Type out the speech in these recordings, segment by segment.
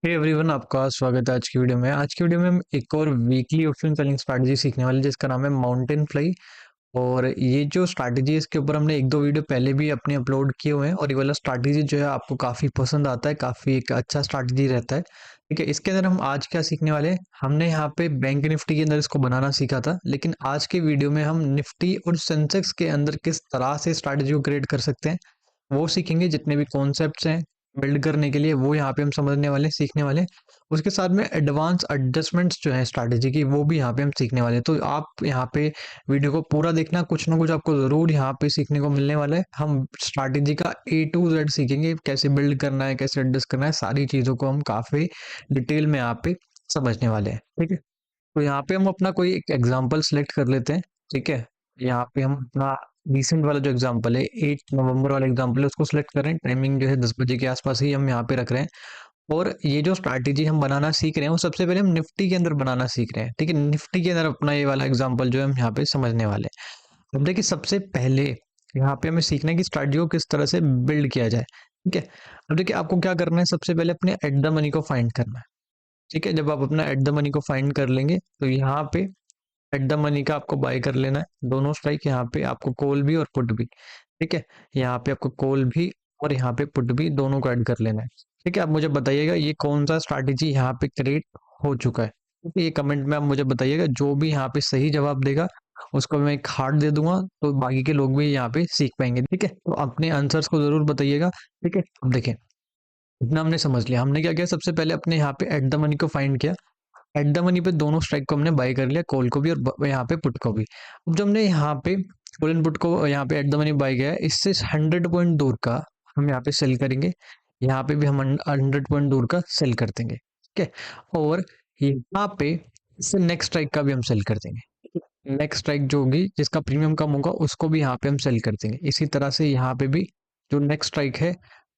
Hey everyone, आपका स्वागत है आज की वीडियो में। आज की वीडियो में हम एक और वीकली ऑप्शन सेलिंग स्ट्रैटेजी सीखने वाले हैं, जिसका नाम है माउंटेन फ्लाई। और ये जो स्ट्रैटेजी है, इसके ऊपर हमने एक दो वीडियो पहले भी अपने अपलोड किए हुए हैं और ये वाला स्ट्रैटेजी जो है आपको काफ़ी पसंद आता है, काफ़ी एक अच्छा स्ट्रैटेजी रहता है। ठीक है, इसके अंदर हम आज क्या सीखने वाले हैं, हमने यहाँ पे बैंक निफ्टी के अंदर इसको बनाना सीखा था, लेकिन आज के वीडियो में हम निफ्टी और सेंसेक्स के अंदर किस तरह से स्ट्रैटेजी को क्रिएट कर सकते हैं वो सीखेंगे। जितने भी कॉन्सेप्ट्स हैं बिल्ड करने के लिए वो यहाँ पे हम समझने वाले हैं, सीखने वाले हैं। उसके साथ में एडवांस एडजस्टमेंट्स जो है स्ट्रैटेजी की, वो भी यहाँ पे हम सीखने वाले हैं। तो आप यहाँ पे वीडियो को पूरा देखना, कुछ ना कुछ आपको ज़रूर यहाँ पे सीखने को मिलने वाला है। हम स्ट्रैटेजी का A to Z सीखेंगे, कैसे बिल्ड करना है, कैसे एडजस्ट करना है, सारी चीज़ों को हम काफ़ी डिटेल में यहाँ पे समझने वाले हैं। ठीक है, तो यहाँ पे हम अपना कोई एक एग्जाम्पल सेलेक्ट कर लेते हैं। ठीक है, यहाँ पे हम अपना रिसेंट वाला जो एग्जांपल है 8 नवंबर वाला एग्जांपल है उसको सिलेक्ट करें। टाइमिंग जो है 10 बजे के आसपास ही हम यहाँ पे रख रहे हैं। और ये जो स्ट्रैटेजी हम बनाना सीख रहे हैं वो सबसे पहले हम निफ्टी के अंदर बनाना सीख रहे हैं। ठीक है, निफ्टी के अंदर अपना ये वाला एग्जांपल जो है हम यहाँ पे समझने वाले हैं। अब देखिए, सबसे पहले यहाँ पे हमें सीखना है कि स्ट्रैटेजी को किस तरह से बिल्ड किया जाए। ठीक है, अब देखिए आपको क्या करना है, सबसे पहले अपने एट द मनी को फाइंड करना है। ठीक है, जब आप अपना एट द मनी को फाइंड कर लेंगे तो यहाँ पे एट द मनी का आपको बाय कर लेना है। दोनों स्ट्राइक, यहाँ पे आपको कॉल भी और पुट भी। ठीक है, यहाँ पे आपको कॉल भी और यहाँ पे पुट भी दोनों को ऐड कर लेना है। ठीक है, आप मुझे बताइएगा ये कौन सा स्ट्रैटेजी यहाँ पे क्रिएट हो चुका है। ठीक है, ये कमेंट में आप मुझे बताइएगा। जो भी यहाँ पे सही जवाब देगा उसको मैं एक हार्ट दे दूंगा, तो बाकी के लोग भी यहाँ पे सीख पाएंगे। ठीक है, तो अपने आंसर्स को जरूर बताइएगा। ठीक है, अब देखें, इतना हमने समझ लिया। हमने क्या किया, सबसे पहले अपने यहाँ पे एट द मनी को फाइंड किया। एट द मनी पे दोनों स्ट्राइक को हमने बाय कर लिया, कॉल को भी और यहाँ पे पुट को भी। अब जब हमने यहाँ पे कॉल एंड पुट को यहाँ पे एट द मनी बाय किया है, इससे 100 पॉइंट दूर का हम यहाँ पे सेल करेंगे। यहाँ पे भी हम 100 पॉइंट दूर का सेल कर देंगे। ठीक है, और यहाँ पे इससे नेक्स्ट स्ट्राइक का भी हम सेल कर देंगे। नेक्स्ट स्ट्राइक जो होगी जिसका प्रीमियम कम होगा उसको भी यहाँ पे हम सेल कर देंगे। इसी तरह से यहाँ पे भी जो नेक्स्ट स्ट्राइक है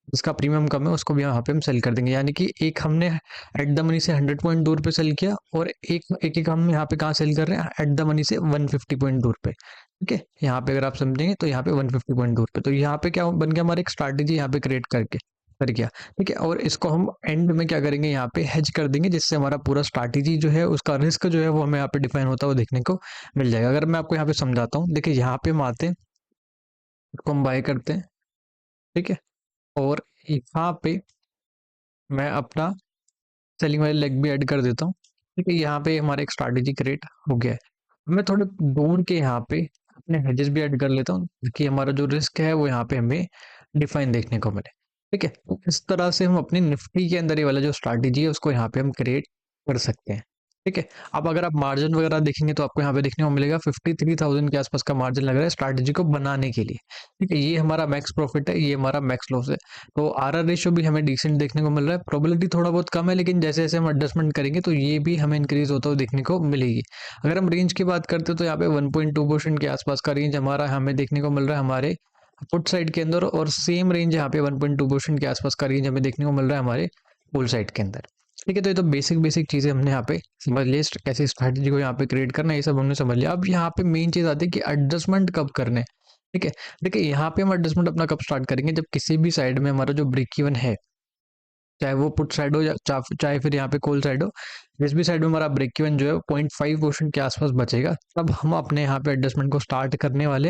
जिसका प्रीमियम कम है उसको भी यहाँ पे हम सेल कर देंगे। यानी कि एक हमने एट द मनी से 100 पॉइंट दूर पे सेल किया और एक हम यहाँ पे कहाँ सेल कर रहे हैं, एट द मनी से 150 पॉइंट दूर पे। ठीक है, यहाँ पे अगर आप समझेंगे तो यहाँ पे 150 पॉइंट दूर पे, तो यहाँ पे क्या बन गया, हमारे एक स्ट्रैटेजी यहाँ पे क्रिएट करके कर गया। ठीक है, और इसको हम एंड में क्या करेंगे, यहाँ पे हेज कर देंगे, जिससे हमारा पूरा स्ट्रैटेजी जो है उसका रिस्क जो है वो हमें यहाँ पे डिफाइन होता हुआ देखने को मिल जाएगा। अगर मैं आपको यहाँ पे समझाता हूँ, देखिए यहाँ पे हम आते हैं, इसको हम बाय करते हैं। ठीक है, और यहाँ पे मैं अपना सेलिंग वाले लेग भी ऐड कर देता हूँ। ठीक है, यहाँ पे हमारा एक स्ट्रैटेजी क्रिएट हो गया है। मैं थोड़े दूर के यहाँ पे अपने हेजेस भी ऐड कर लेता हूँ, ताकि हमारा जो रिस्क है वो यहाँ पे हमें डिफाइन देखने को मिले। ठीक है, तो इस तरह से हम अपनी निफ्टी के अंदर ये वाला जो स्ट्रैटेजी है उसको यहाँ पे हम क्रिएट कर सकते हैं। ठीक है, अब अगर आप मार्जिन वगैरह देखेंगे तो आपको यहाँ पे देखने को मिलेगा 53,000 के आसपास का मार्जिन लग रहा है स्ट्रैटेजी को बनाने के लिए। ठीक है, ये हमारा मैक्स प्रॉफिट है, ये हमारा मैक्स लॉस है। तो आरआर रेशियो भी हमें डिसेंट देखने को मिल रहा है। प्रोबेबिलिटी थोड़ा बहुत कम है, लेकिन जैसे जैसे हम एडजस्टमेंट करेंगे तो ये भी हमें इंक्रीज होता हुआ देखने को मिलेगी। अगर हम रेंज की बात करते हैं तो यहाँ पे 1.2% के आसपास का रेंज हमारा हमें देखने को मिल रहा है हमारे पुट साइड के अंदर, और सेम रेंज यहाँ पे 1.2% के आसपास का रेंज हमें देखने को मिल रहा है हमारे पुल साइड के अंदर। ठीक है, तो ये तो बेसिक बेसिक चीजें हमने यहाँ पे समझ लिया, कैसे स्ट्रैटेजी को यहाँ पे क्रिएट करना है ये सब हमने समझ लिया। अब यहाँ पे मेन चीज आती है कि एडजस्टमेंट कब करने। ठीक है, देखिए यहाँ पे हम एडजस्टमेंट अपना कब स्टार्ट करेंगे, जब किसी भी साइड में हमारा जो ब्रेक इवन है, चाहे वो पुट साइड हो या चाहे फिर यहाँ पे कॉल साइड हो, जिस भी साइड में हमारा ब्रेक इवन जो है 0.5% के आसपास बचेगा, तब हम अपने यहाँ पे एडजस्टमेंट को स्टार्ट करने वाले।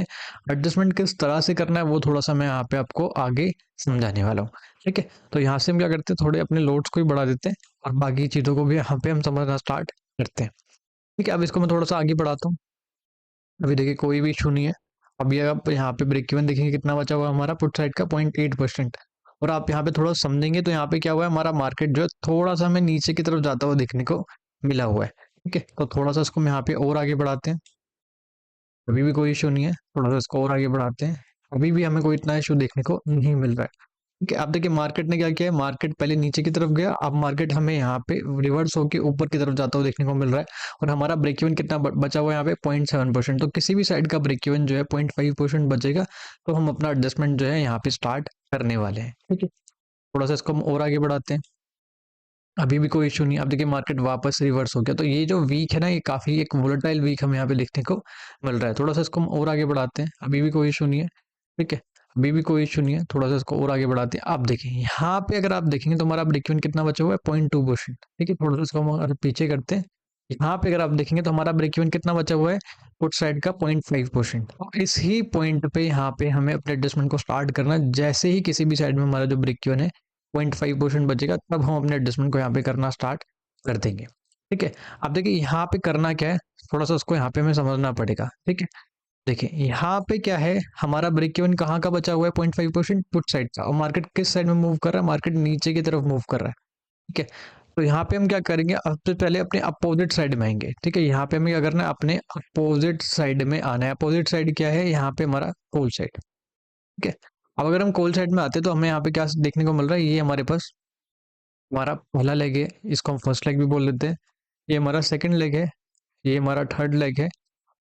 एडजस्टमेंट किस तरह से करना है वो थोड़ा सा मैं यहाँ पे आपको आगे समझाने वाला हूँ। ठीक है, तो यहाँ से हम क्या करते हैं, थोड़े अपने लोड्स को भी बढ़ा देते हैं और बाकी चीज़ों को भी यहाँ पे हम समझना स्टार्ट करते हैं। ठीक है, अब इसको मैं थोड़ा सा आगे बढ़ाता हूँ। अभी देखिए कोई भी इशू नहीं है। अभी आप यहाँ पे ब्रेक इवन देखेंगे कितना बचा हुआ है हमारा पुट साइड का, 0.8%। और आप यहाँ पे थोड़ा समझेंगे तो यहाँ पे क्या हुआ है, हमारा मार्केट जो है थोड़ा सा हमें नीचे की तरफ जाता हुआ देखने को मिला हुआ है। ठीक है, तो थोड़ा सा इसको हम यहाँ पे और आगे बढ़ाते हैं। अभी भी कोई इशू नहीं है, थोड़ा सा इसको और आगे बढ़ाते हैं। अभी भी हमें कोई इतना इशू देखने को नहीं मिल रहा है। ठीक है, अब देखिए मार्केट ने क्या किया है, मार्केट पहले नीचे की तरफ गया, अब मार्केट हमें यहाँ पे रिवर्स होके ऊपर की तरफ जाता हुआ देखने को मिल रहा है। और हमारा ब्रेक इवन कितना बचा हुआ है यहाँ पे, 0.7%। तो किसी भी साइड का ब्रेक इवन जो है 0.5% बचेगा, तो हम अपना एडजस्टमेंट जो है यहाँ पे स्टार्ट करने वाले हैं। ठीक है, थोड़ा सा इसको हम और आगे बढ़ाते हैं। अभी भी कोई इशू नहीं। अब देखिए मार्केट वापस रिवर्स हो गया, तो ये जो वीक है ना, ये काफी एक वोलेटाइल वीक हमें यहाँ पे देखने को मिल रहा है। थोड़ा सा इसको हम और आगे बढ़ाते हैं। अभी भी कोई इशू नहीं है। ठीक है, अभी भी कोई इशू नहीं है, थोड़ा सा इसको और आगे बढ़ाते हैं। आप देखें यहाँ पे अगर आप देखेंगे तो हमारा ब्रेक इवन कितना बचा हुआ है, 0.2%। ठीक है, थोड़ा सा इसको हम अगर पीछे करते हैं, यहाँ पे अगर आप देखेंगे तो हमारा ब्रेक इवन कितना बचा हुआ है, पुट साइड का 0.5%। इस ही पॉइंट पे यहाँ पे हमें अपने एडजस्टमेंट को स्टार्ट करना। जैसे ही किसी भी साइड में हमारा जो ब्रेक इवन है 0.5% बचेगा, तब हम अपने एडजस्टमेंट को यहाँ पे करना स्टार्ट कर देंगे। ठीक है, अब देखिए यहाँ पे करना क्या है, थोड़ा सा उसको यहाँ पे हमें समझना पड़ेगा। ठीक है, देखिए यहाँ पे क्या है, हमारा ब्रेक इवन कहाँ का बचा हुआ है, 0.5% पुट साइड का, और मार्केट किस साइड में मूव कर रहा है, मार्केट नीचे की तरफ मूव कर रहा है। ठीक है, तो यहाँ पे हम क्या करेंगे, अब तो पहले अपने अपोजिट साइड में आएंगे। ठीक है, यहाँ पे हमें क्या करना है, अपने अपोजिट साइड में आना है। अपोजिट साइड क्या है, यहाँ पे हमारा कॉल साइड। ठीक है, अब अगर हम कॉल साइड में आते हैं तो हमें यहाँ पे क्या देखने को मिल रहा है, ये हमारे पास हमारा पहला लेग है, इसको हम फर्स्ट लेग भी बोल देते हैं। ये हमारा सेकंड लेग है, ये हमारा थर्ड लेग है,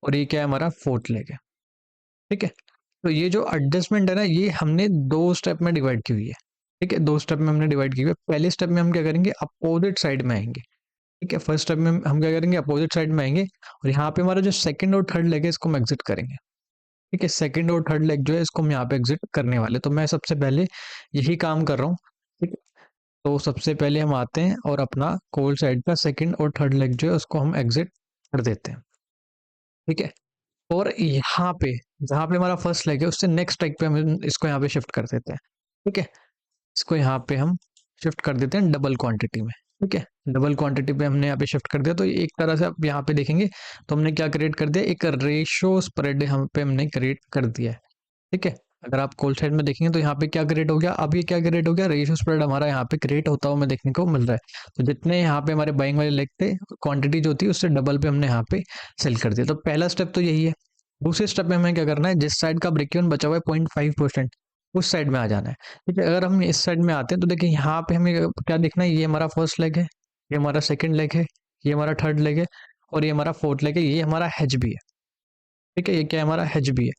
और ये क्या है, हमारा फोर्थ लेग है। ठीक है, तो ये जो एडजस्टमेंट है ना, ये हमने दो स्टेप में डिवाइड की हुई है। ठीक है, दो स्टेप में हमने डिवाइड की हुई है। पहले स्टेप में हम क्या करेंगे, अपोजिट साइड में आएंगे। ठीक है, फर्स्ट स्टेप में हम क्या करेंगे, अपोजिट साइड में आएंगे, और यहाँ पे हमारा जो सेकंड और थर्ड लेग है, इसको हम एग्जिट करेंगे। ठीक है, सेकंड और थर्ड लेग जो है, इसको हम यहाँ पे एग्जिट करने वाले। तो मैं सबसे पहले यही काम कर रहा हूँ। ठीक है, तो सबसे पहले हम आते हैं और अपना कॉल साइड का सेकंड और थर्ड लेग जो है, उसको हम एग्जिट कर देते हैं। ठीक है, और यहाँ पे जहाँ पे हमारा फर्स्ट लेग है, उससे नेक्स्ट लेग पे हम इसको यहाँ पे शिफ्ट कर देते हैं। ठीक है, इसको यहाँ पे हम शिफ्ट कर देते हैं डबल क्वांटिटी में। ठीक है, डबल क्वांटिटी पे हमने यहाँ पे शिफ्ट कर दिया। तो एक तरह से आप यहाँ पे देखेंगे तो हमने क्या क्रिएट कर दिया, एक रेशो स्प्रेड हम पे हमने क्रिएट कर दिया है। ठीक है, अगर आप कॉल साइड में देखेंगे तो यहाँ पे क्या क्रिएट हो गया, अब ये क्या क्रिएट हो गया, रेशो स्प्रेड हमारा यहाँ पे क्रिएट होता हुआ हमें देखने को मिल रहा है। तो जितने यहाँ पे हमारे बाइंग वाले लेग थे, क्वांटिटी जो थी उससे डबल पे हमने यहाँ पे सेल कर दिया। तो पहला स्टेप तो यही है। दूसरे स्टेप में हमें क्या करना है, जिस साइड का ब्रेक इवन बचा हुआ है 0.5%, उस साइड में आ जाना है। ठीक है, अगर हम इस साइड में आते हैं तो देखिए यहाँ पे हमें क्या देखना है, ये हमारा फर्स्ट लेग है, ये हमारा सेकंड लेग है, ये हमारा थर्ड लेग है, और ये हमारा फोर्थ लेग है, ये हमारा हेज भी है। ठीक है, ये क्या है, हमारा हेज भी है।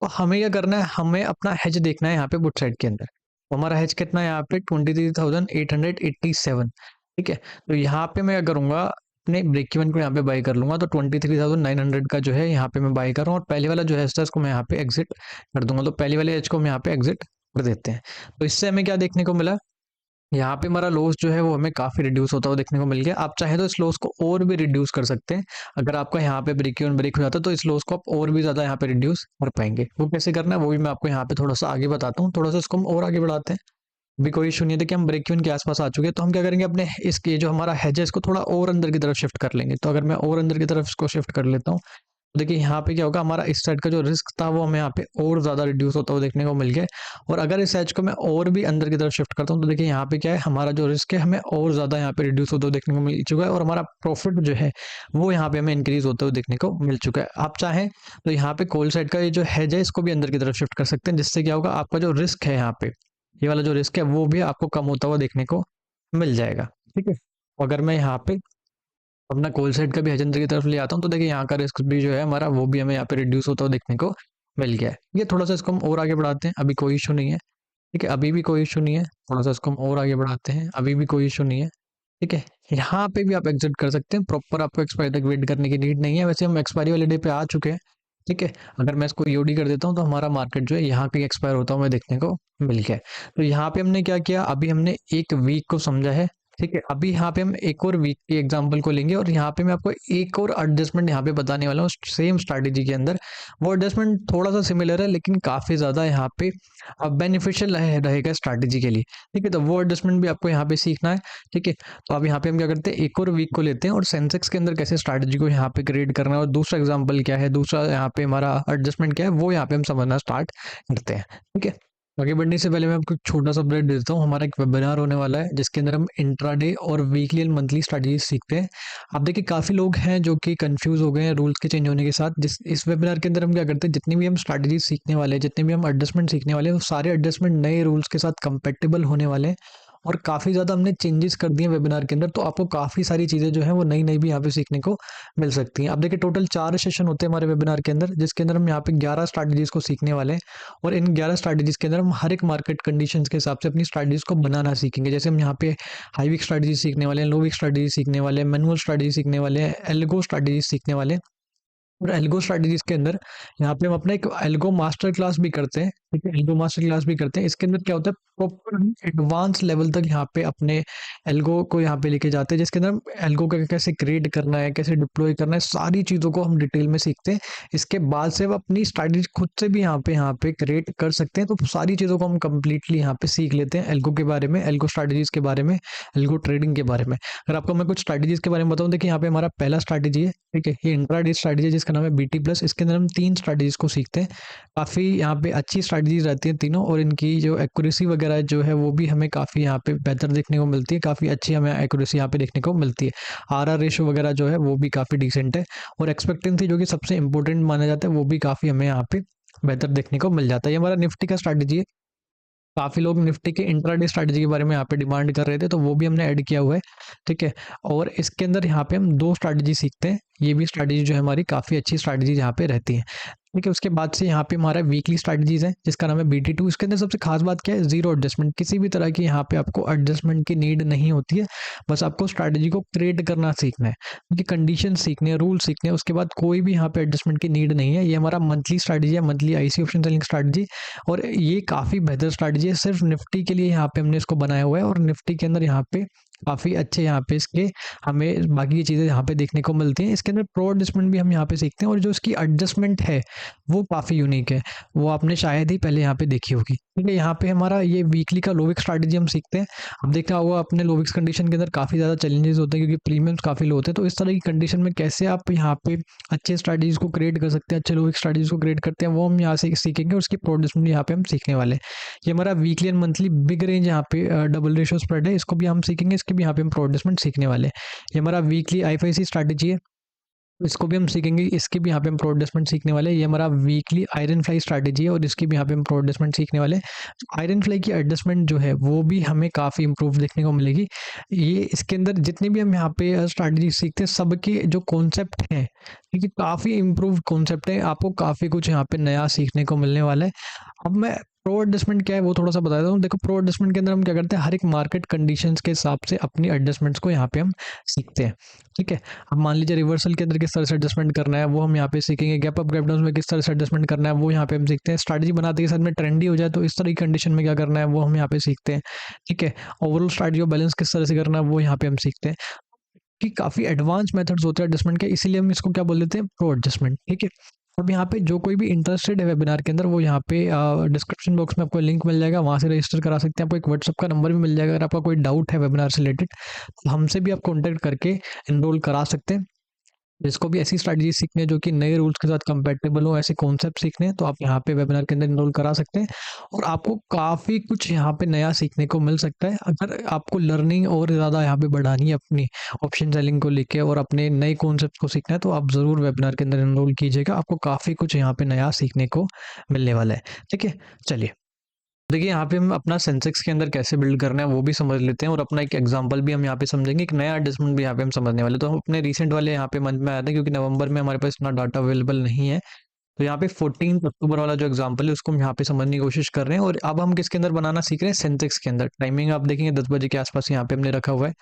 तो हमें क्या करना है, हमें अपना हेज देखना है यहाँ पे पुट साइड के अंदर। तो हमारा हेज कितना है यहाँ पे, 23,887। ठीक है, तो यहाँ पे मैं क्या करूँगा, अपने ब्रेक इवन को यहाँ पे बाई कर लूंगा। तो 23,900 का जो है यहाँ पे मैं बाई कर रहा हूँ, और पहले वाला जो है इसको मैं यहाँ पे एग्जिट कर दूंगा। तो पहले वाले एज को हम यहाँ पे एग्जिट कर देते हैं। तो इससे हमें क्या देखने को मिला, यहाँ पे हमारा लॉस जो है वो हमें काफ़ी रिड्यूस होता हुआ देखने को मिल गया। आप चाहे तो इस लॉस को और भी रिड्यूस कर सकते हैं। अगर आपका यहाँ पे ब्रेक इवन ब्रेक हो जाता है तो इस लॉस को आप और भी ज़्यादा यहाँ पे रिड्यूस कर पाएंगे। वो कैसे करना है वो भी मैं आपको यहाँ पे थोड़ा सा आगे बताता हूँ। थोड़ा सा इसको हम और आगे बढ़ाते हैं। अभी कोई इशू नहीं है, देखिए हम ब्रेक इवन के आसपास आ चुके हैं। तो हम क्या करेंगे, अपने इसके जो हमारा हेज है इसको थोड़ा और अंदर की तरफ शिफ्ट कर लेंगे। तो अगर मैं और अंदर की तरफ इसको शिफ्ट कर लेता हूँ, देखिए यहाँ पे क्या होगा, हमारा इस साइड का जो रिस्क था वो हमें यहाँ पे और ज़्यादा रिड्यूस होता हुआ देखने को मिल गया। और अगर इस एज को मैं और भी अंदर की तरफ शिफ्ट करता हूँ तो देखिए यहाँ पे क्या है, हमारा जो रिस्क है हमें और ज़्यादा यहाँ पे रिड्यूस होता हुआ देखने को मिल चुका है, और हमारा प्रॉफिट जो है वो यहाँ पे हमें इंक्रीज होते हुए देखने को मिल चुका है। आप चाहें तो यहाँ पे कॉल साइड का ये जो हेज है इसको भी अंदर की तरफ शिफ्ट कर सकते हैं, जिससे क्या होगा, आपका जो रिस्क है यहाँ पे, ये वाला जो रिस्क है वो भी आपको कम होता हुआ देखने को मिल जाएगा। ठीक है, अगर मैं यहाँ पे अपना कॉल साइड का भी हेज अंदर की तरफ ले आता हूँ तो देखिए यहाँ का रिस्क भी जो है हमारा वो भी हमें यहाँ पे रिड्यूस होता हुआ देखने को मिल गया है। ये थोड़ा सा इसको हम और आगे बढ़ाते हैं, अभी कोई इशू नहीं है। ठीक है, अभी भी कोई इशू नहीं है। थोड़ा सा इसको हम और आगे बढ़ाते हैं, अभी भी कोई इशू नहीं है। ठीक है, यहाँ पे भी आप एग्जिट कर सकते हैं, प्रॉपर आपको एक्सपायरी तक वेट करने की नीड नहीं है। वैसे हम एक्सपायरी वाले डे पे आ चुके हैं। ठीक है, अगर मैं इसको ईओडी कर देता हूँ तो हमारा मार्केट जो है यहाँ कहीं एक्सपायर होता हुआ देखने को मिल गया है। तो यहाँ पे हमने क्या किया, अभी हमने एक वीक को समझा है। ठीक है, अभी यहाँ पे हम एक और वीक के एग्जांपल को लेंगे, और यहाँ पे मैं आपको एक और एडजस्टमेंट यहाँ पे बताने वाला हूँ सेम स्ट्रैटेजी के अंदर। वो एडजस्टमेंट थोड़ा सा सिमिलर है लेकिन काफ़ी ज़्यादा यहाँ पे बेनिफिशियल रहेगा स्ट्रैटेजी के लिए। ठीक है, तो वो एडजस्टमेंट भी आपको यहाँ पे सीखना है। ठीक है, तो अब यहाँ पे हम क्या करते हैं, एक और वीक को लेते हैं और सेंसेक्स के अंदर कैसे स्ट्रैटेजी को यहाँ पे क्रिएट करना है, और दूसरा एग्जाम्पल क्या है, दूसरा यहाँ पे हमारा एडजस्टमेंट क्या है, वो यहाँ पे हम समझना स्टार्ट करते हैं। ठीक है, आगे बढ़ने से पहले मैं आपको एक छोटा सा अपडेट देता हूँ। हमारा एक वेबिनार होने वाला है जिसके अंदर हम इंट्राडे और वीकली एंड मंथली स्ट्रैटेजी सीखते हैं। आप देखिए काफ़ी लोग हैं जो कि कंफ्यूज हो गए हैं रूल्स के चेंज होने के साथ। जिस इस वेबिनार के अंदर हम क्या करते हैं, जितनी भी हम स्ट्रैटेजी सीखने वाले हैं, जितने भी हम एडजस्टमेंट सीखने वाले हैं, वो सारे एडजस्टमेंट नए रूल्स के साथ कंपेटेबल होने वाले हैं। और काफ़ी ज़्यादा हमने चेंजेस कर दिए वेबिनार के अंदर, तो आपको काफ़ी सारी चीज़ें जो है वो नई नई भी यहाँ पे सीखने को मिल सकती हैं। आप देखिए टोटल 4 सेशन होते हैं हमारे वेबिनार के अंदर, जिसके अंदर हम यहाँ पे 11 स्ट्रैटेजीज को सीखने वाले हैं। और इन 11 स्ट्रैटेजीज के अंदर हम हर एक मार्केट कंडीशंस के हिसाब से अपनी स्ट्रैटेजीज को बनाना सीखेंगे। जैसे हम यहाँ पे हाई वीक स्ट्रैटेजी सीखने वाले हैं, लो वीक स्ट्रैटेजी सीखने वाले हैं, मैनुअल स्ट्रैटेजी सीखने वाले हैं, एल्गो स्ट्रैटेजी सीखने वाले हैं। और एल्गो स्ट्रैटेजीज के अंदर यहाँ पे हम अपना एक एल्गो मास्टर क्लास भी करते हैं। ठीक है, एल्गो मास्टर क्लास भी करते हैं। इसके अंदर क्या होता है, प्रॉपर एडवांस लेवल तक यहाँ पे अपने एल्गो को यहाँ पे लेके जाते हैं, जिसके अंदर हम एल्गो का कैसे क्रिएट करना है, कैसे डिप्लॉय करना है, सारी चीज़ों को हम डिटेल में सीखते हैं। इसके बाद से हम अपनी स्ट्रैटेजी खुद से भी यहाँ पे क्रिएट कर सकते हैं। तो सारी चीज़ों को हम कंप्लीटली यहाँ पे सीख लेते हैं, एल्गो के बारे में, एल्गो स्ट्रैटेजीज के बारे में, एल्गो ट्रेडिंग के बारे में। अगर आपको मैं कुछ स्ट्रैटेजीज के बारे में बताऊं, देखिए यहाँ पे हमारा पहला स्ट्रैटेजी है, ठीक है, ये इंट्राडे स्ट्रैटेजी है जिसका नाम है बीटी प्लस। इसके अंदर हम 3 स्ट्रैटेजीज को सीखते हैं। काफ़ी यहाँ पे अच्छी स्ट्रैटेजीज रहती हैं तीनों, और इनकी जो एक्यूरेसी वगैरह जो है वो भी हमें काफ़ी यहाँ पे बेहतर देखने को मिलती है, काफ़ी अच्छी हमें एक्यूरेसी यहाँ पे देखने को मिलती है। आरआर रेशो वगैरह जो है वो भी काफ़ी डिसेंट है, और एक्सपेक्टेंसी जो कि सबसे इंपॉर्टेंट माना जाता है वो भी काफ़ी हमें यहाँ पे बेहतर देखने को मिल जाता है। ये हमारा निफ्टी का स्ट्रैटेजी है। काफ़ी लोग निफ्टी के इंट्राडे स्ट्रैटेजी के बारे में यहाँ पे डिमांड कर रहे थे, तो वो भी हमने ऐड किया हुआ है। ठीक है, और इसके अंदर यहाँ पे हम 2 स्ट्रैटेजी सीखते हैं। ये भी स्ट्रैटेजी जो है हमारी काफ़ी अच्छी स्ट्रैटेजी यहाँ पे रहती है। ठीक है, उसके बाद से यहाँ पे हमारा वीकली स्ट्रैटेजीज है जिसका नाम है BT2। इसके अंदर सबसे खास बात क्या है, जीरो एडजस्टमेंट, किसी भी तरह की यहाँ पे आपको एडजस्टमेंट की नीड नहीं होती है। बस आपको स्ट्रैटेजी को क्रिएट करना सीखना है, उनकी कंडीशन सीखने हैं, रूल सीखने हैं, उसके बाद कोई भी यहाँ पे एडजस्टमेंट की नीड नहीं है। ये हमारा मंथली स्ट्रैटेजी है, monthly IC option selling strategy, और ये काफ़ी बेहतर स्ट्रैटेजी है। सिर्फ निफ्टी के लिए यहाँ पे हमने इसको बनाया हुआ है, और निफ्टी के अंदर यहाँ पे काफ़ी अच्छे यहाँ पे इसके हमें बाकी की चीज़ें यहाँ पे देखने को मिलती हैं। इसके अंदर प्रो एडजस्टमेंट भी हम यहाँ पे सीखते हैं, और जो इसकी एडजस्टमेंट है वो काफ़ी यूनिक है, वो आपने शायद ही पहले यहाँ पे देखी होगी। ठीक है, यहाँ पे हमारा ये वीकली का लोविक्स स्ट्रैटेजी हम सीखते हैं। अब देखा होगा अपने लोविक्स कंडीशन के अंदर काफ़ी ज़्यादा चैलेंजेस होते हैं, क्योंकि प्रीमियम्स काफ़ी लो होते हैं। तो इस तरह की कंडीशन में कैसे आप यहाँ पे अच्छे स्ट्रैटेजीज को क्रिएट कर सकते हैं, अच्छे लोविक्स स्ट्रैटेजीज को क्रिएट करते हैं, वो हम यहाँ से सीखेंगे, और उसकी प्रो एडजस्टमेंट यहाँ पे हम सीखने वाले हैं। ये हमारा weekly and monthly big range यहाँ पे डबल रेशियो स्प्रेड है, इसको भी हम सीखेंगे, इसके भी यहाँ पे हम प्रो एडजस्टमेंट सीखने वाले हैं। ये हमारा वीकली IFIC स्ट्रैटेजी है, इसको भी हम सीखेंगे, इसके भी यहाँ पे हम प्रो एडजस्टमेंट सीखने वाले हैं। ये हमारा वीकली आयरन फ्लाई स्ट्रैटेजी है, और इसकी भी यहाँ पे हम प्रो एडजस्टमेंट सीखने वाले हैं। आयरन फ्लाई की एडजस्टमेंट जो है वो भी हमें काफ़ी इंप्रूव देखने को मिलेगी। ये इसके अंदर जितने भी हम यहाँ पे स्ट्रैटेजी सीखते हैं, सबके जो कॉन्सेप्ट हैं, क्योंकि काफ़ी इंप्रूव कॉन्सेप्ट है, आपको काफ़ी कुछ यहाँ पे नया सीखने को मिलने वाला है। अब मैं प्रो एडजस्टमेंट क्या है वो थोड़ा सा बता देता हूँ। देखो, प्रो एडजस्टमेंट के अंदर हम क्या करते हैं, हर एक मार्केट कंडीशंस के हिसाब से अपनी एडजस्टमेंट्स को यहाँ पे हम सीखते हैं। ठीक है, अब मान लीजिए रिवर्सल के अंदर किस तरह से एडजस्टमेंट करना है वो हम यहाँ पे सीखेंगे। गैप अप गैप डाउन में किस तरह से एडजस्टमेंट करना है वो यहाँ पे हम सीखते हैं। स्ट्रैटेजी बनाते के साथ में ट्रेंडी हो जाए तो इस तरह की कंडीशन में क्या करना है वो हम यहाँ पे सीखते हैं। ठीक है, ओवरऑल स्ट्रैटेजी और बैलेंस किस तरह से करना है वो यहाँ पे हम सीखते हैं। कि काफ़ी एडवांस मेथड्स होते हैं एडजस्टमेंट के, इसीलिए हम इसको क्या बोल देते हैं, प्रो एडजस्टमेंट। ठीक है, अब यहाँ पे जो कोई भी इंटरेस्टेड है वेबिनार के अंदर, वो यहाँ पे डिस्क्रिप्शन बॉक्स में आपको लिंक मिल जाएगा, वहाँ से रजिस्टर करा सकते हैं। आपको एक व्हाट्सअप का नंबर भी मिल जाएगा, अगर आपका कोई डाउट है वेबिनार से रिलेटेड तो हमसे भी आप कॉन्टैक्ट करके एनरोल करा सकते हैं। जिसको भी ऐसी स्ट्रैटेजी सीखनी है जो कि नए रूल्स के साथ कंपैटिबल हो, ऐसे कॉन्सेप्ट सीखने हैं, तो आप यहाँ पे वेबिनार के अंदर इनरोल करा सकते हैं, और आपको काफ़ी कुछ यहाँ पे नया सीखने को मिल सकता है। अगर आपको लर्निंग और ज़्यादा यहाँ पे बढ़ानी है अपनी ऑप्शन सेलिंग को लेके, और अपने नए कॉन्सेप्ट को सीखना है, तो आप ज़रूर वेबिनार के अंदर इनरोल कीजिएगा। आपको काफ़ी कुछ यहाँ पे नया सीखने को मिलने वाला है। ठीक है, चलिए देखिए यहाँ पे हम अपना सेंसेक्स के अंदर कैसे बिल्ड करना है वो भी समझ लेते हैं, और अपना एक एग्जांपल भी हम यहाँ पे समझेंगे, एक नया एडजस्टमेंट भी यहाँ पे हम समझने वाले। तो हम अपने रिसेंट वाले यहाँ पे मंथ में आए थे, क्योंकि नवंबर में हमारे पास इतना डाटा अवेलेबल नहीं है। तो यहाँ पे 14 अक्टूबर वाला जो एग्जांपल है उसको हम यहाँ पे समझने की कोशिश कर रहे हैं, और अब हम किसके अंदर बनाना सीख रहे हैं, सेंसेक्स के अंदर। टाइमिंग आप देखेंगे 10 बजे के आसपास यहाँ पे हमने रखा हुआ है।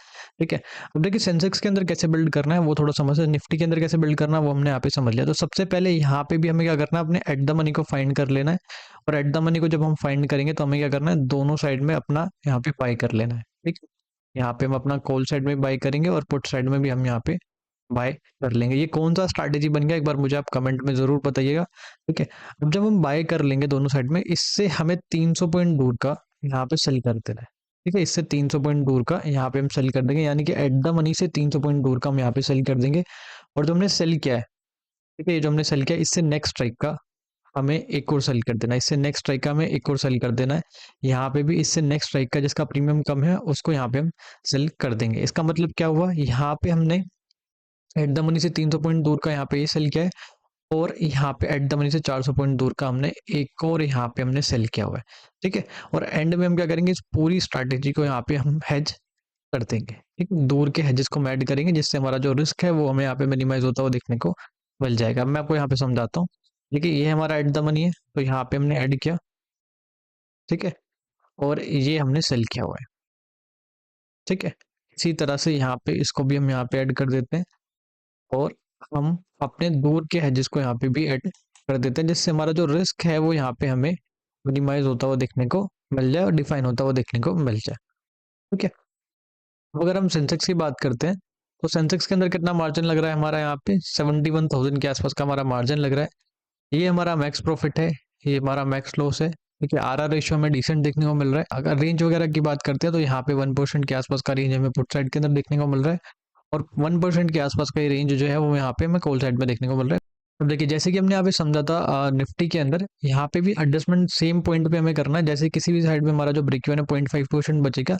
ठीक है, अब देखिए सेंसेक्स के अंदर कैसे बिल्ड करना है वो थोड़ा समझ है, निफ्टी के अंदर कैसे बिल्ड करना है वो हमने यहाँ पे समझ लिया। तो सबसे पहले यहाँ पे भी हमें क्या करना है, अपने एट द मनी को फाइंड कर लेना है, और एट द मनी को जब हम फाइंड करेंगे तो हमें क्या करना है, दोनों साइड में अपना यहाँ पे बाय कर लेना है। ठीक है, यहाँ पे हम अपना कॉल साइड में बाय करेंगे, और पुट साइड में भी हम यहाँ पे बाय कर लेंगे। ये कौन सा स्ट्रैटेजी बन गया एक बार मुझे आप कमेंट में ज़रूर बताइएगा। ठीक है, अब जब हम बाय कर लेंगे दोनों साइड में, इससे हमें 300 पॉइंट दूर का यहाँ पे सेल कर देना है। ठीक है, इससे 300 पॉइंट दूर का यहाँ पे हम सेल कर देंगे, यानी कि एट द मनी से 300 पॉइंट दूर का हम यहाँ पे सेल कर देंगे। और जो हमने सेल किया है, ठीक है, ये जो हमने सेल किया है, इससे नेक्स्ट स्ट्राइक का हमें एक और सेल कर देना है, इससे नेक्स्ट स्ट्राइक का हमें एक और सेल कर देना है। यहाँ पे भी इससे नेक्स्ट स्ट्राइक का जिसका प्रीमियम कम है उसको यहाँ पे हम सेल कर देंगे। इसका मतलब क्या हुआ, यहाँ पे हमने एट द मनी से 300 पॉइंट दूर का यहाँ पे ये सेल किया है, और यहाँ पे एट द मनी से 400 पॉइंट दूर का हमने एक और यहाँ पे हमने सेल किया हुआ है। ठीक है, और एंड में हम क्या करेंगे, इस पूरी स्ट्रैटेजी को यहाँ पे हम हेज कर देंगे। ठीक है, दूर के हेजेस को हम ऐड करेंगे, जिससे हमारा जो रिस्क है वो हमें यहाँ पे मिनिमाइज होता हुआ देखने को मिल जाएगा। मैं आपको यहाँ पे समझाता हूँ। देखिए ये हमारा एट द मनी है, तो यहाँ पे हमने ऐड किया। ठीक है, और ये हमने सेल किया हुआ है। ठीक है, इसी तरह से यहाँ पे इसको भी हम यहाँ पे ऐड कर देते हैं, और हम अपने दूर के hedges को यहाँ पे भी ऐड कर देते हैं, जिससे हमारा जो रिस्क है वो यहाँ पे हमें मिनिमाइज होता हुआ देखने को मिल जाए और डिफाइन होता हुआ देखने को मिल जाए। ठीक है, अब अगर हम सेंसेक्स की बात करते हैं तो सेंसेक्स के अंदर कितना मार्जिन लग रहा है हमारा, यहाँ पे 71,000 के आसपास का हमारा मार्जिन लग रहा है। ये हमारा मैक्स प्रॉफिट है, ये हमारा मैक्स लॉस है। ठीक है, आर आर रेशियो हमें डिसेंट देखने को मिल रहा है। अगर रेंज वगैरह की बात करते हैं तो यहाँ पे 1% के आसपास का रेंज हमें पुट साइड के अंदर देखने को मिल रहा है, और 1% के आसपास का ये रेंज जो है वो यहाँ पे हमें कॉल साइड में देखने को मिल रहा है। अब देखिए, जैसे कि हमने यहाँ पे समझा था निफ्टी के अंदर, यहाँ पे भी एडजस्टमेंट सेम पॉइंट पे हमें करना है। जैसे किसी भी साइड में हमारा जो ब्रेक इवन है 0.5% बचेगा,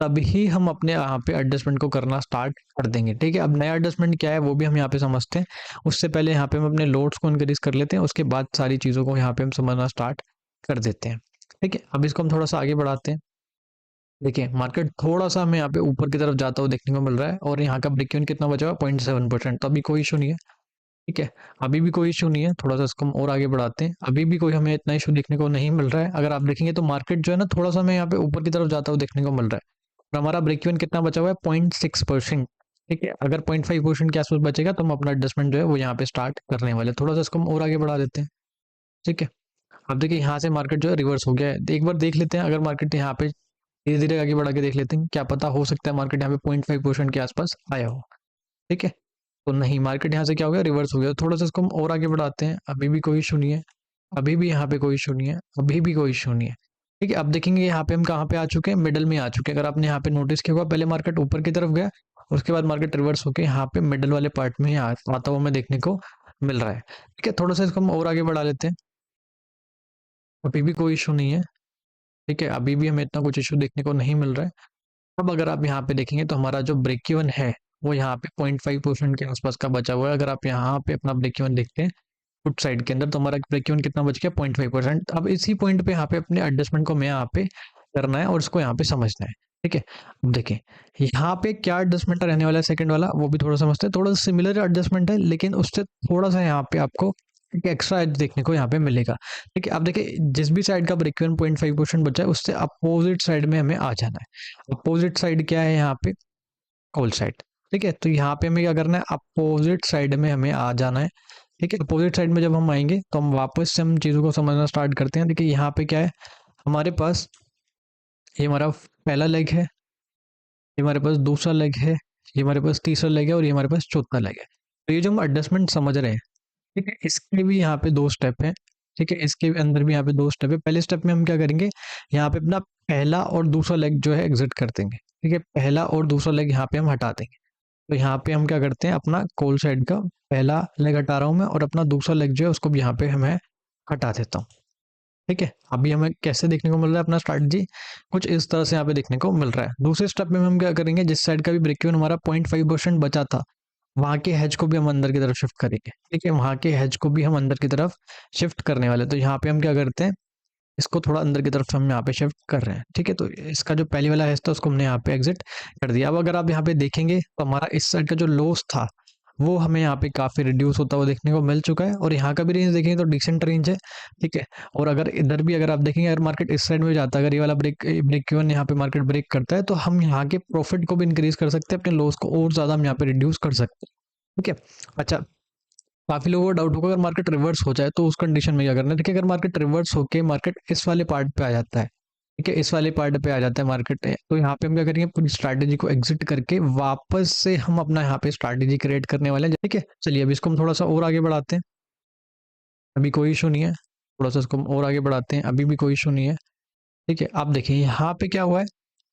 तभी हम अपने यहाँ पे एडजस्टमेंट को करना स्टार्ट कर देंगे। ठीक है, अब नया एडजस्टमेंट क्या है वो भी हम यहाँ पे समझते हैं। उससे पहले यहाँ पे हम अपने लोड्स को इंक्रीज कर लेते हैं, उसके बाद सारी चीज़ों को यहाँ पे हम समझना स्टार्ट कर देते हैं। ठीक है, अब इसको हम थोड़ा सा आगे बढ़ाते हैं। देखिए, मार्केट थोड़ा सा हमें यहाँ पे ऊपर की तरफ जाता हुआ देखने को मिल रहा है, और यहाँ का ब्रेक इवन कितना बचा हुआ 0.7%, तो अभी कोई इशू नहीं है। ठीक है, अभी भी कोई इशू नहीं है। थोड़ा सा इसको हम और आगे बढ़ाते हैं, अभी भी कोई हमें इतना इशू देखने को नहीं मिल रहा है। अगर आप देखेंगे तो मार्केट जो है ना थोड़ा सा हमें यहाँ पे ऊपर की तरफ जाता हुआ देखने को मिल रहा है, और हमारा ब्रेक इवन कितना बचा हुआ है 0.6%। ठीक है, अगर 0.5% के आसपास बचेगा तो हम अपना एडजस्टमेंट जो है वो यहाँ पे स्टार्ट करने वाले। थोड़ा सा इसको हम और आगे बढ़ा देते हैं। ठीक है, अब देखिए यहाँ से मार्केट जो है रिवर्स हो गया है। तो एक बार देख लेते हैं, अगर मार्केट यहाँ पे धीरे धीरे आगे बढ़ा के देख लेते हैं, क्या पता हो सकता है मार्केट यहाँ पे 0.5% के आसपास आया हो। ठीक है, तो नहीं, मार्केट यहाँ से क्या हो गया, रिवर्स हो गया। थोड़ा सा इसको हम और आगे बढ़ाते हैं, अभी भी कोई इशू नहीं है, अभी भी यहाँ पे कोई इशू नहीं है, अभी भी कोई इशू नहीं है। ठीक है, अब देखेंगे यहाँ पे हम कहाँ पे आ चुके हैं, मिडल में आ चुके हैं। अगर आपने यहाँ पे नोटिस किया होगा, पहले मार्केट ऊपर की तरफ गया, उसके बाद मार्केट रिवर्स होकर यहाँ पे मिडल वाले पार्ट में आता हुआ हमें देखने को मिल रहा है। ठीक है, थोड़ा सा इसको हम और आगे बढ़ा लेते हैं, अभी भी कोई इशू नहीं है। ठीक है, अभी भी हमें इतना कुछ इशू देखने को नहीं मिल रहा है। अब अगर आप यहाँ पे देखेंगे तो हमारा जो ब्रेक इवन है वो यहाँ पे 0.5% के आसपास का बचा हुआ है। अगर आप यहाँ पे अपना ब्रेक इवन देखते हैं पुट साइड के अंदर, तो हमारा ब्रेक इवन कितना बच गया 0.5%। अब इसी पॉइंट पे यहाँ पे अपने एडजस्टमेंट को हमें यहाँ पे करना है और इसको यहाँ पे समझना है। ठीक है, अब देखें यहाँ पे क्या एडजस्टमेंट रहने वाला है, सेकंड वाला वो भी थोड़ा समझते हैं। थोड़ा सिमिलर एडजस्टमेंट है, लेकिन उससे थोड़ा सा यहाँ पे आपको एक एक्स्ट्रा एज देखने को यहाँ पे मिलेगा। ठीक है, अब देखिए जिस भी साइड का ब्रेक इवन 0.5% बचा है, उससे अपोजिट साइड में हमें आ जाना है। अपोजिट साइड क्या है यहाँ पे, कॉल साइड। ठीक है, तो यहाँ पे हमें क्या करना है, अपोजिट साइड में हमें आ जाना है। ठीक है, अपोजिट साइड में जब हम आएंगे तो हम वापस से हम चीज़ों को समझना स्टार्ट करते हैं। देखिए यहाँ पे क्या है, हमारे पास ये हमारा पहला लेग है, ये हमारे पास दूसरा लेग है, ये हमारे पास तीसरा लेग है, और ये हमारे पास चौथा लेग है। तो ये जो हम एडजस्टमेंट समझ रहे हैं, ठीक है, इसके भी यहाँ पे 2 स्टेप हैं। ठीक है, इसके अंदर भी यहाँ पे 2 स्टेप है। पहले स्टेप में हम क्या करेंगे, यहाँ पे अपना पहला और दूसरा लेग जो है एग्जिट कर देंगे। ठीक है, पहला और दूसरा लेग यहाँ पे हम हटा देंगे। तो यहाँ पे हम क्या करते हैं, अपना कॉल साइड का पहला लेग हटा रहा हूँ मैं, और अपना दूसरा लेग जो है उसको भी यहाँ पे मैं हटा देता हूँ। ठीक है, अभी हमें कैसे देखने को मिल रहा है अपना स्ट्रैटेजी, कुछ इस तरह से यहाँ पे देखने को मिल रहा है। दूसरे स्टेप में हम क्या करेंगे, जिस साइड का भी ब्रेक इवन हमारा 0.5% बचा था, वहाँ के हेज को भी हम अंदर की तरफ शिफ्ट करेंगे। ठीक है, वहाँ के हेज को भी हम अंदर की तरफ शिफ्ट करने वाले। तो यहाँ पे हम क्या करते हैं, इसको थोड़ा अंदर की तरफ हम यहाँ पे शिफ्ट कर रहे हैं। ठीक है, तो इसका जो पहली वाला हेज था उसको हमने यहाँ पे एग्जिट कर दिया। अब अगर आप यहाँ पे देखेंगे तो हमारा इस साइड का जो लॉस था वो हमें यहाँ पे काफ़ी रिड्यूस होता हुआ देखने को मिल चुका है, और यहाँ का भी रेंज देखेंगे तो डिसेंट रेंज है। ठीक है, और अगर इधर भी अगर आप देखेंगे, अगर मार्केट इस साइड में जाता है, अगर ये वाला ब्रेक इवन यहाँ पे मार्केट ब्रेक करता है, तो हम यहाँ के प्रॉफिट को भी इंक्रीज कर सकते हैं, अपने लॉस को और ज़्यादा हम यहाँ पे रिड्यूस कर सकते हैं। ठीक है, अच्छा, काफ़ी लोगों को डाउट होगा अगर मार्केट रिवर्स हो जाए तो उस कंडीशन में क्या करना है। देखिए, अगर मार्केट रिवर्स होके मार्केट इस वाले पार्ट पे आ जाता है, ठीक है, इस वाले पार्ट पे आ जाता है मार्केट, तो यहाँ पे हम क्या करेंगे, पूरी स्ट्रैटेजी को एग्जिट करके वापस से हम अपना यहाँ पे स्ट्रैटेजी क्रिएट करने वाले हैं। ठीक है, चलिए अब इसको हम थोड़ा सा और आगे बढ़ाते हैं, अभी कोई इशू नहीं है। थोड़ा सा इसको हम और आगे बढ़ाते हैं, अभी भी कोई इशू नहीं है। ठीक है, आप देखिए यहाँ पे क्या हुआ है,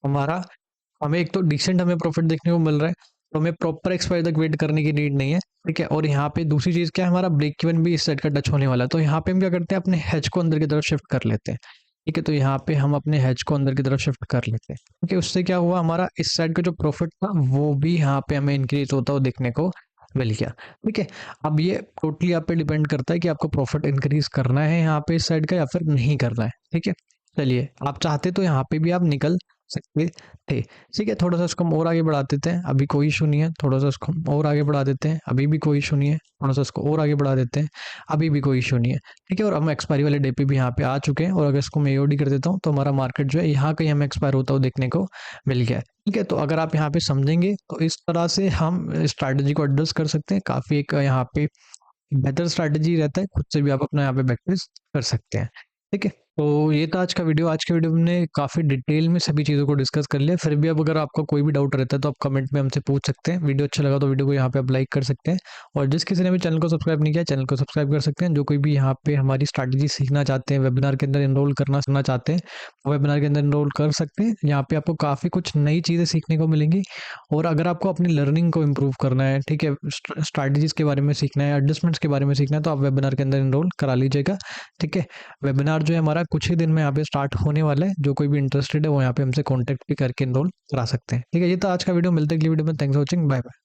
हमारा हमें एक तो डिसेंट हमें प्रॉफिट देखने को मिल रहा है, तो हमें प्रॉपर एक्सपायर तक वेट करने की नीड नहीं है। ठीक है, और यहाँ पे दूसरी चीज़ क्या है, हमारा ब्रेक इवन भी इस साइड का टच होने वाला है। तो यहाँ पे हम क्या करते हैं, अपने हेज को अंदर की तरफ शिफ्ट कर लेते हैं। ठीक है, तो यहाँ पे हम अपने हेज को अंदर की तरफ शिफ्ट कर लेते हैं। क्योंकि उससे क्या हुआ, हमारा इस साइड का जो प्रॉफिट था वो भी यहाँ पे हमें इंक्रीज होता हुआ देखने को मिल गया। ठीक है, अब ये टोटली आप पे डिपेंड करता है कि आपको प्रॉफिट इंक्रीज करना है यहाँ पे इस साइड का या फिर नहीं करना है। ठीक है, चलिए आप चाहते तो यहाँ पे भी आप निकल सकते थे। ठीक है, थोड़ा सा इसको हम और आगे बढ़ा देते हैं, अभी कोई इशू नहीं है। थोड़ा सा इसको हम और आगे बढ़ा देते हैं, अभी भी कोई इशू नहीं है। थोड़ा सा इसको और आगे बढ़ा देते हैं, अभी भी कोई इशू नहीं है। ठीक है, और हम एक्सपायरी वाले डे पे भी यहाँ पे आ चुके हैं, और अगर इसको मैं एओडी कर देता हूँ तो हमारा मार्केट जो है यहाँ कहीं हमें एक्सपायर होता हुआ देखने को मिल गया है। ठीक है, तो अगर आप यहाँ पे समझेंगे तो इस तरह से हम स्ट्रैटेजी को एडजस्ट कर सकते हैं। काफ़ी एक यहाँ पे बेहतर स्ट्रैटेजी रहता है, खुद से भी आप अपना यहाँ पे प्रैक्टिस कर सकते हैं। ठीक है? तो ये था आज का वीडियो। आज के वीडियो में हमने काफ़ी डिटेल में सभी चीज़ों को डिस्कस कर लिया। फिर भी अब अगर आपका कोई भी डाउट रहता है तो आप कमेंट में हमसे पूछ सकते हैं। वीडियो अच्छा लगा तो वीडियो को यहाँ पे आप लाइक कर सकते हैं, और जिस किसी ने भी चैनल को सब्सक्राइब नहीं किया, चैनल को सब्सक्राइब कर सकते हैं। जो कोई भी यहाँ पे हमारी स्ट्रैटेजी सीखना चाहते हैं, वेबिनार के अंदर एनरोल करना चाहते हैं, वो वेबिनार के अंदर एनरोल कर सकते हैं। यहाँ पे आपको काफ़ी कुछ नई चीज़ें सीखने को मिलेंगी। और अगर आपको अपनी लर्निंग को इम्प्रूव करना है, ठीक है, स्ट्रैटेजीज़ के बारे में सीखना है, एडजस्टमेंट्स के बारे में सीखना है, तो आप वेबिनार के अंदर एनरोल करा लीजिएगा। ठीक है? वेबिनार जो है हमारा कुछ ही दिन में यहाँ पे स्टार्ट होने वाला है। जो कोई भी इंटरेस्टेड है वो यहाँ पे हमसे कॉन्टैक्ट भी करके एनरोल करा सकते हैं। ठीक है? ये था आज का वीडियो। मिलते हैं अगली वीडियो में। Thanks for watching. Bye bye.